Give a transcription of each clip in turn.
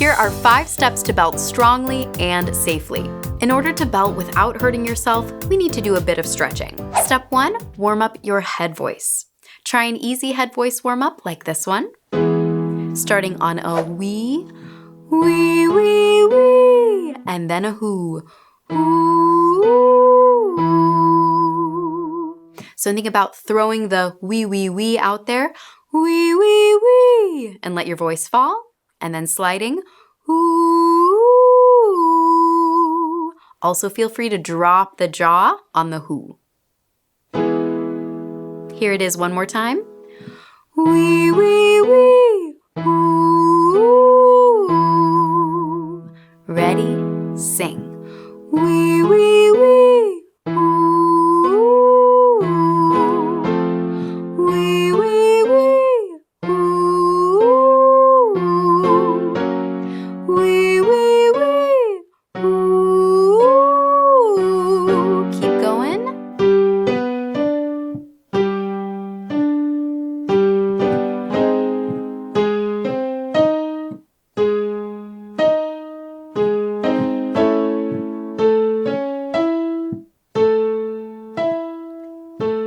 Here are 5 steps to belt strongly and safely. In order to belt without hurting yourself, we need to do a bit of stretching. Step 1, warm up your head voice. Try an easy head voice warm up like this one. Starting on a wee, wee, wee, wee, and then a hoo, hoo. So think about throwing the wee, wee, wee out there, wee, wee, wee, and let your voice fall, and then sliding, hoo. Also feel free to drop the jaw on the hoo. Here it is one more time. Wee, wee, wee, ooh. Ready, sing. Wee, wee, wee, ooh. Wee, wee, wee, ooh. Wee, wee, wee, ooh. Keep going.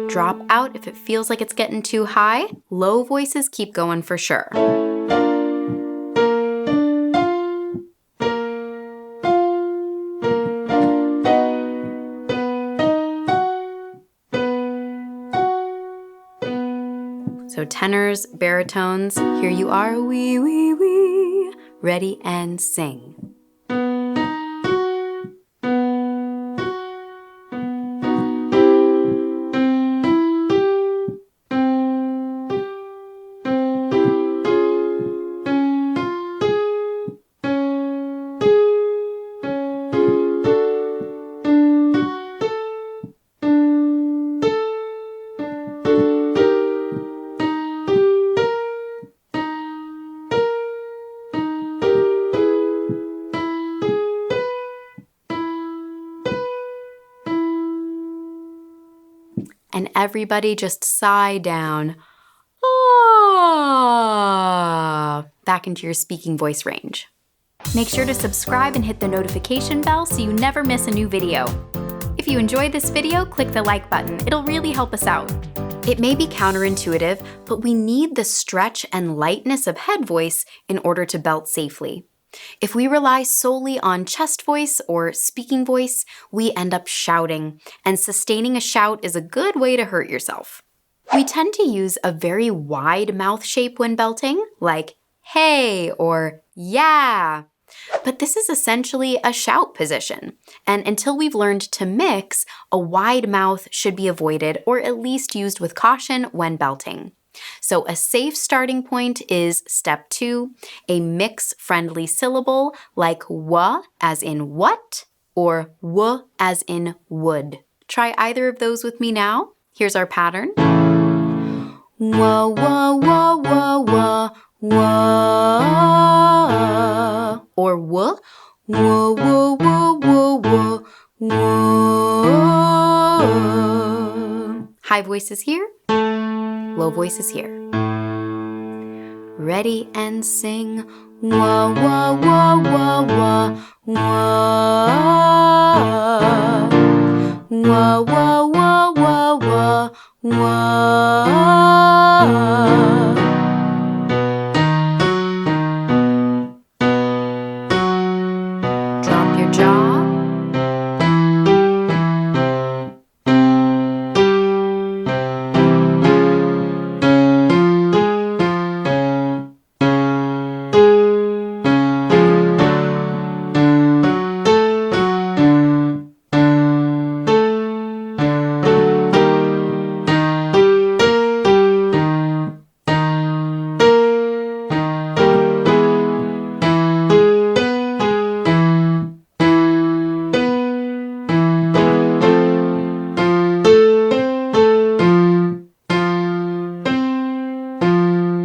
Drop out if it feels like it's getting too high. Low voices keep going for sure. So tenors, baritones, here you are, wee, wee, wee. Ready and sing. And everybody just sigh down. Ah, back into your speaking voice range. Make sure to subscribe and hit the notification bell so you never miss a new video. If you enjoyed this video, click the like button. It'll really help us out. It may be counterintuitive, but we need the stretch and lightness of head voice in order to belt safely. If we rely solely on chest voice or speaking voice, we end up shouting, and sustaining a shout is a good way to hurt yourself. We tend to use a very wide mouth shape when belting, like hey or yeah. But this is essentially a shout position, and until we've learned to mix, a wide mouth should be avoided or at least used with caution when belting. So a safe starting point is step 2, a mix-friendly syllable like wa as in what or w as in would. Try either of those with me now. Here's our pattern. Wa, wa, wa, wa, wa, wa. Or w, wa, wa, wa, wa, wa, wa. High voices here. Low voices here. Ready and sing. Wah, wah, wah, wah, wah, wah. Wah, wah, wah, wah, wah, wah. Drop your jaw.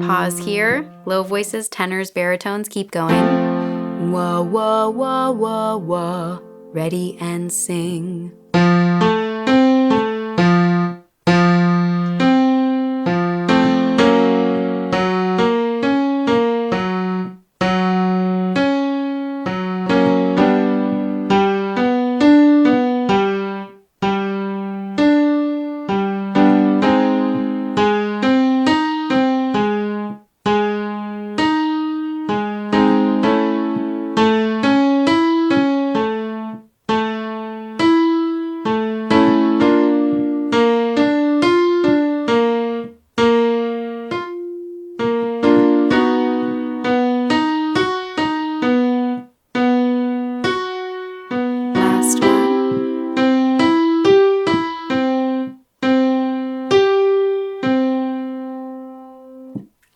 Pause here. Low voices, tenors, baritones, keep going. Wah, wah, wah, wah, wah. Ready and sing.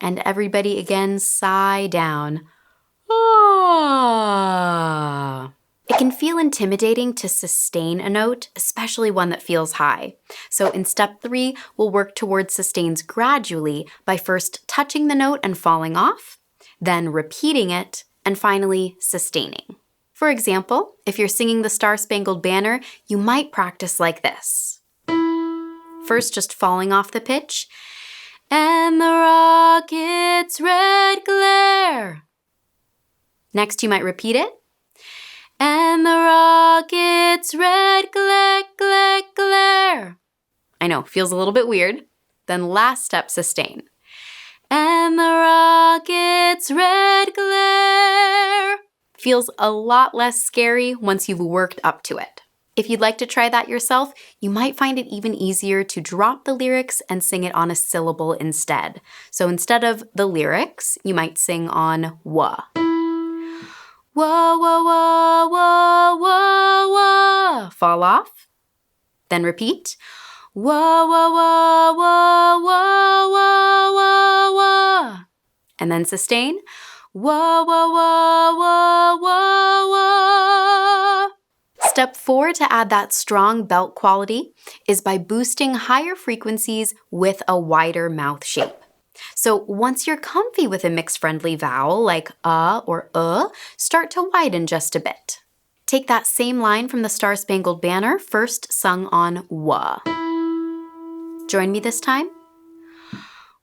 And everybody again, sigh down. Ah. It can feel intimidating to sustain a note, especially one that feels high. So in step 3, we'll work towards sustains gradually by first touching the note and falling off, then repeating it, and finally sustaining. For example, if you're singing the Star-Spangled Banner, you might practice like this. First, just falling off the pitch, and the rocket's red glare. Next, you might repeat it, and the rocket's red glare, glare, glare. I know, feels a little bit weird. Then last step, sustain. And the rocket's red glare. Feels a lot less scary once you've worked up to it. If you'd like to try that yourself, you might find it even easier to drop the lyrics and sing it on a syllable instead. So instead of the lyrics, you might sing on wa. Wah, wah, wah, wah, wah, wah. Fall off. Then repeat. Wah, wah, wah, wah, wah, wah, wah, wah. And then sustain. Wah, wah, wah, wah, wah, wah. Step 4 to add that strong belt quality is by boosting higher frequencies with a wider mouth shape. So once you're comfy with a mixed-friendly vowel like or start to widen just a bit. Take that same line from the Star-Spangled Banner, first sung on wa. Join me this time.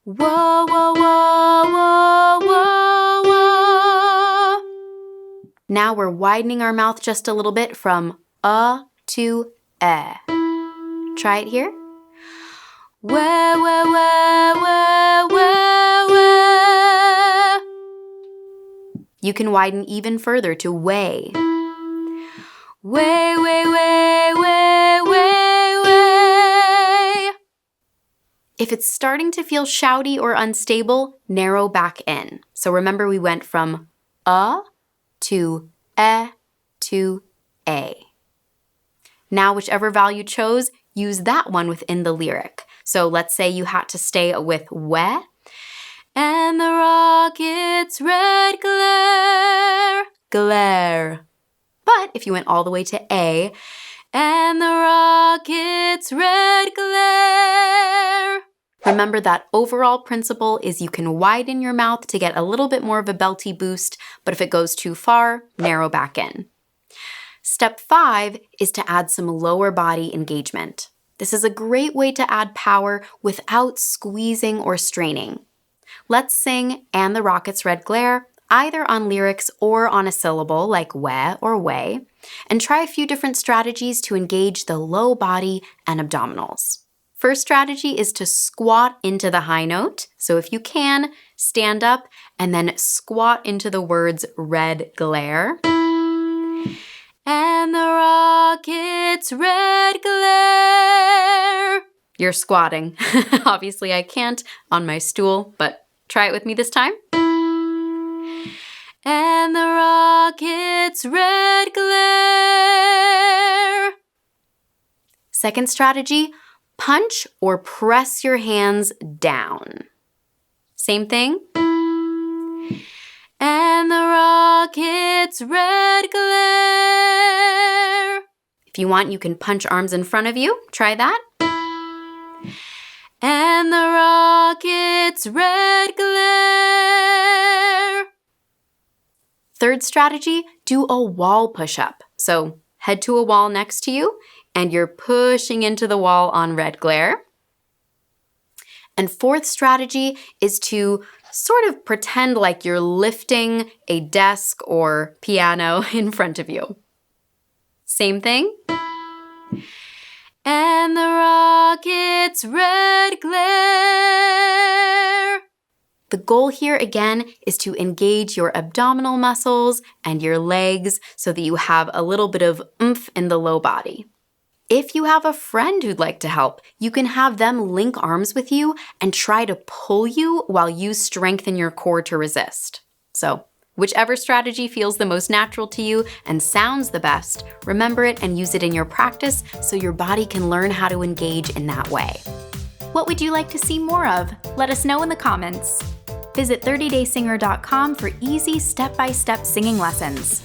Wa, wa, wa, wa, wa, wa. Now we're widening our mouth just a little bit from to eh. Try it here. Wah, wah, wah, wah, wah, wah. You can widen even further to way. Way, way, way, way, way, way. If it's starting to feel shouty or unstable, narrow back in. So remember we went from to e to a. Now whichever vowel you chose, use that one within the lyric. So let's say you had to stay with we, and the rocket's red glare, glare. But if you went all the way to a, and the rocket's red glare. Remember that overall principle is you can widen your mouth to get a little bit more of a belty boost, but if it goes too far, narrow back in. Step 5 is to add some lower body engagement. This is a great way to add power without squeezing or straining. Let's sing "And the Rocket's Red Glare" either on lyrics or on a syllable like we or way, and try a few different strategies to engage the low body and abdominals. First strategy is to squat into the high note. So if you can, stand up and then squat into the words red glare. And the rocket's red glare. You're squatting. Obviously I can't on my stool, but try it with me this time. And the rocket's red glare. Second strategy, punch or press your hands down. Same thing. And the rocket's red glare. If you want, you can punch arms in front of you. Try that. And the rocket's red glare. Third strategy, do a wall push-up. So head to a wall next to you, and you're pushing into the wall on red glare. And fourth strategy is to sort of pretend like you're lifting a desk or piano in front of you. Same thing. And the rocket's red glare. The goal here, again, is to engage your abdominal muscles and your legs so that you have a little bit of oomph in the low body. If you have a friend who'd like to help, you can have them link arms with you and try to pull you while you strengthen your core to resist. So, whichever strategy feels the most natural to you and sounds the best, remember it and use it in your practice so your body can learn how to engage in that way. What would you like to see more of? Let us know in the comments. Visit 30daysinger.com for easy step-by-step singing lessons.